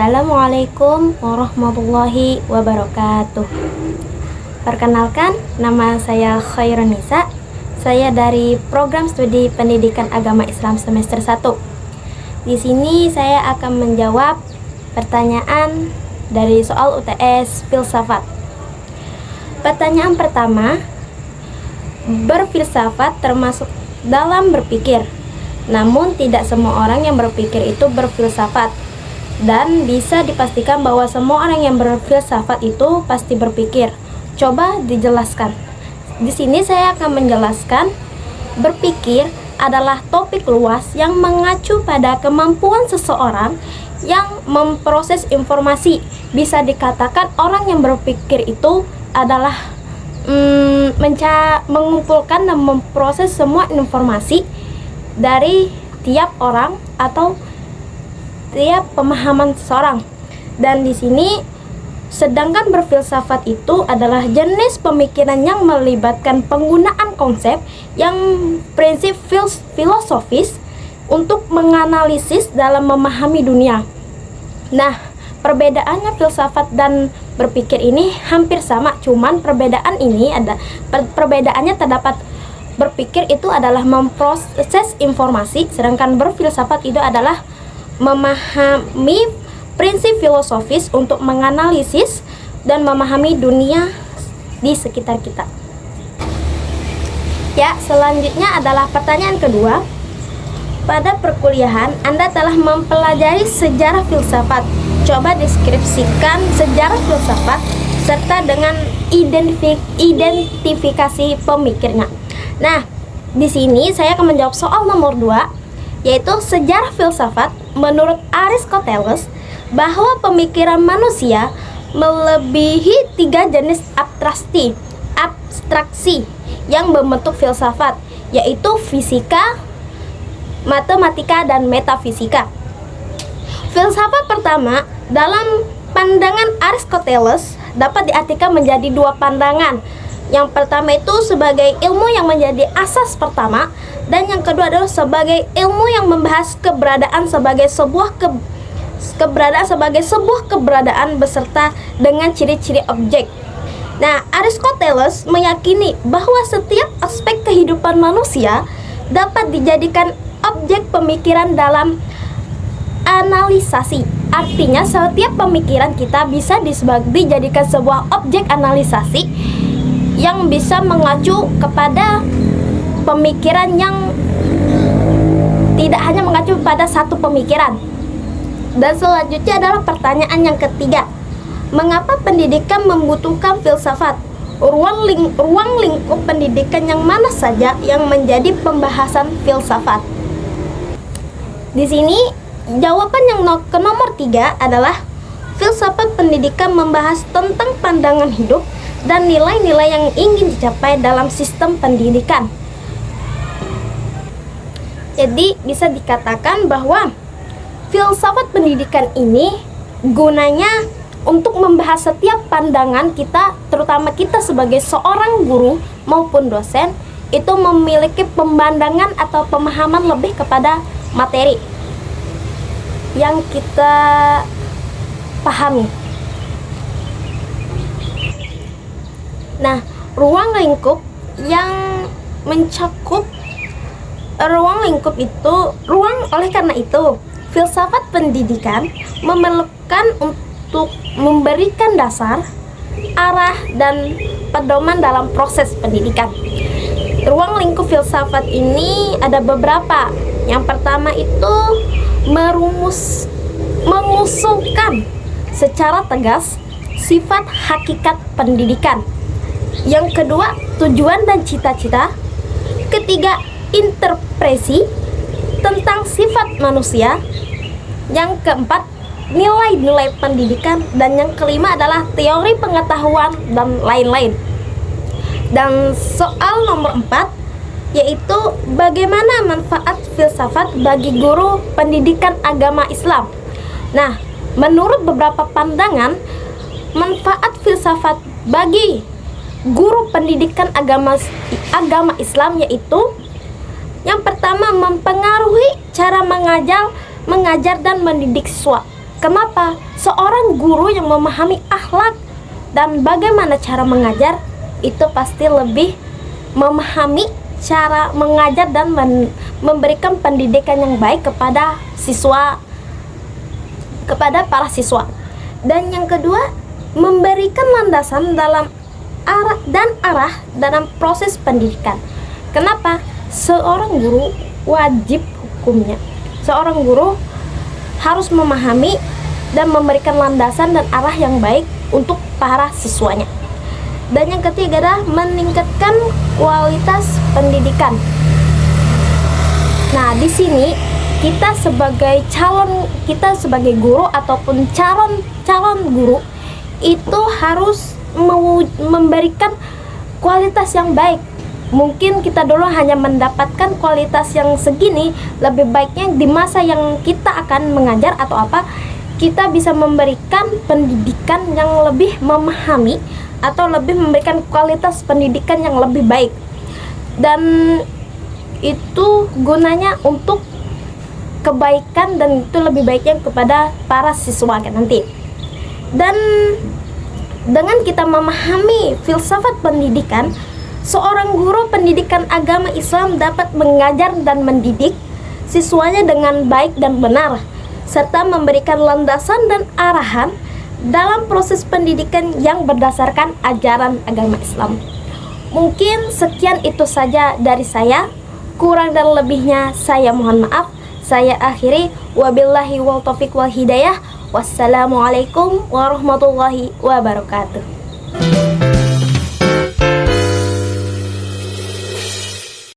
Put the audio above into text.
Assalamualaikum warahmatullahi wabarakatuh. Perkenalkan, nama saya Khairunisa. Saya dari Program Studi Pendidikan Agama Islam semester 1. Di sini saya akan menjawab pertanyaan dari soal UTS filsafat. Pertanyaan pertama, berfilsafat termasuk dalam berpikir. Namun tidak semua orang yang berpikir itu berfilsafat. Dan bisa dipastikan bahwa semua orang yang berfilsafat itu pasti berpikir. Coba dijelaskan. Di sini saya akan menjelaskan, berpikir adalah topik luas yang mengacu pada kemampuan seseorang yang memproses informasi. Bisa dikatakan orang yang berpikir itu adalah mengumpulkan dan memproses semua informasi dari tiap orang atau tiap pemahaman seseorang. Dan di sini sedangkan berfilsafat itu adalah jenis pemikiran yang melibatkan penggunaan konsep yang prinsip filosofis untuk menganalisis dalam memahami dunia. Nah, perbedaannya filsafat dan berpikir ini hampir sama, cuman perbedaannya terdapat. Berpikir itu adalah memproses informasi, sedangkan berfilsafat itu adalah memahami prinsip filosofis untuk menganalisis dan memahami dunia di sekitar kita. Ya, selanjutnya adalah pertanyaan kedua. Pada perkuliahan, Anda telah mempelajari sejarah filsafat. Coba deskripsikan sejarah filsafat serta dengan identifikasi pemikirnya. Nah, di sini saya akan menjawab soal nomor 2, yaitu sejarah filsafat. Menurut Aristoteles, bahwa pemikiran manusia melebihi 3 jenis abstraksi yang membentuk filsafat, yaitu fisika, matematika, dan metafisika. Filsafat pertama dalam pandangan Aristoteles dapat diartikan menjadi 2 pandangan. Yang pertama itu sebagai ilmu yang menjadi asas pertama, dan yang kedua adalah sebagai ilmu yang membahas keberadaan sebagai sebuah keberadaan beserta dengan ciri-ciri objek. Nah, Aristoteles meyakini bahwa setiap aspek kehidupan manusia dapat dijadikan objek pemikiran dalam analisasi. Artinya setiap pemikiran kita bisa dijadikan sebuah objek analisasi yang bisa mengacu kepada pemikiran yang tidak hanya mengacu pada satu pemikiran. Dan selanjutnya adalah pertanyaan yang ketiga, mengapa pendidikan membutuhkan filsafat? Ruang lingkup pendidikan yang mana saja yang menjadi pembahasan filsafat? Di sini jawaban yang nomor 3 adalah filsafat pendidikan membahas tentang pandangan hidup dan nilai-nilai yang ingin dicapai dalam sistem pendidikan. Jadi bisa dikatakan bahwa filsafat pendidikan ini gunanya untuk membahas setiap pandangan kita, terutama kita sebagai seorang guru maupun dosen, itu memiliki pemandangan atau pemahaman lebih kepada materi yang kita pahami. Nah, oleh karena itu, filsafat pendidikan memerlukan untuk memberikan dasar, arah, dan pedoman dalam proses pendidikan. Ruang lingkup filsafat ini ada beberapa. Yang pertama itu mengusulkan secara tegas sifat hakikat pendidikan. Yang kedua, tujuan dan cita-cita. Ketiga, interpretasi tentang sifat manusia. Yang keempat, nilai-nilai pendidikan. Dan yang kelima adalah teori pengetahuan dan lain-lain. Dan soal nomor 4, yaitu bagaimana manfaat filsafat bagi guru pendidikan agama Islam. Nah, menurut beberapa pandangan, manfaat filsafat bagi guru pendidikan agama Islam yaitu yang pertama, mempengaruhi cara mengajar dan mendidik siswa. Kenapa? Seorang guru yang memahami akhlak dan bagaimana cara mengajar itu pasti lebih memahami cara mengajar dan memberikan pendidikan yang baik kepada para siswa. Dan yang kedua, memberikan landasan dalam arah dalam proses pendidikan. Kenapa? Seorang guru wajib hukumnya. Seorang guru harus memahami dan memberikan landasan dan arah yang baik untuk para siswanya. Dan yang ketiga adalah meningkatkan kualitas pendidikan. Nah, di sini kita sebagai sebagai guru ataupun calon guru itu harus memberikan kualitas yang baik. Mungkin kita dulu hanya mendapatkan kualitas yang segini, lebih baiknya di masa yang kita akan mengajar atau apa, kita bisa memberikan pendidikan yang lebih memahami atau lebih memberikan kualitas pendidikan yang lebih baik. Dan itu gunanya untuk kebaikan dan itu lebih baiknya kepada para siswa kan nanti. Dan dengan kita memahami filsafat pendidikan, seorang guru pendidikan agama Islam dapat mengajar dan mendidik siswanya dengan baik dan benar, serta memberikan landasan dan arahan dalam proses pendidikan yang berdasarkan ajaran agama Islam. Mungkin sekian itu saja dari saya. Kurang dan lebihnya saya mohon maaf. Saya akhiri, wabillahi wal taufiq wal hidayah. Wassalamualaikum warahmatullahi wabarakatuh.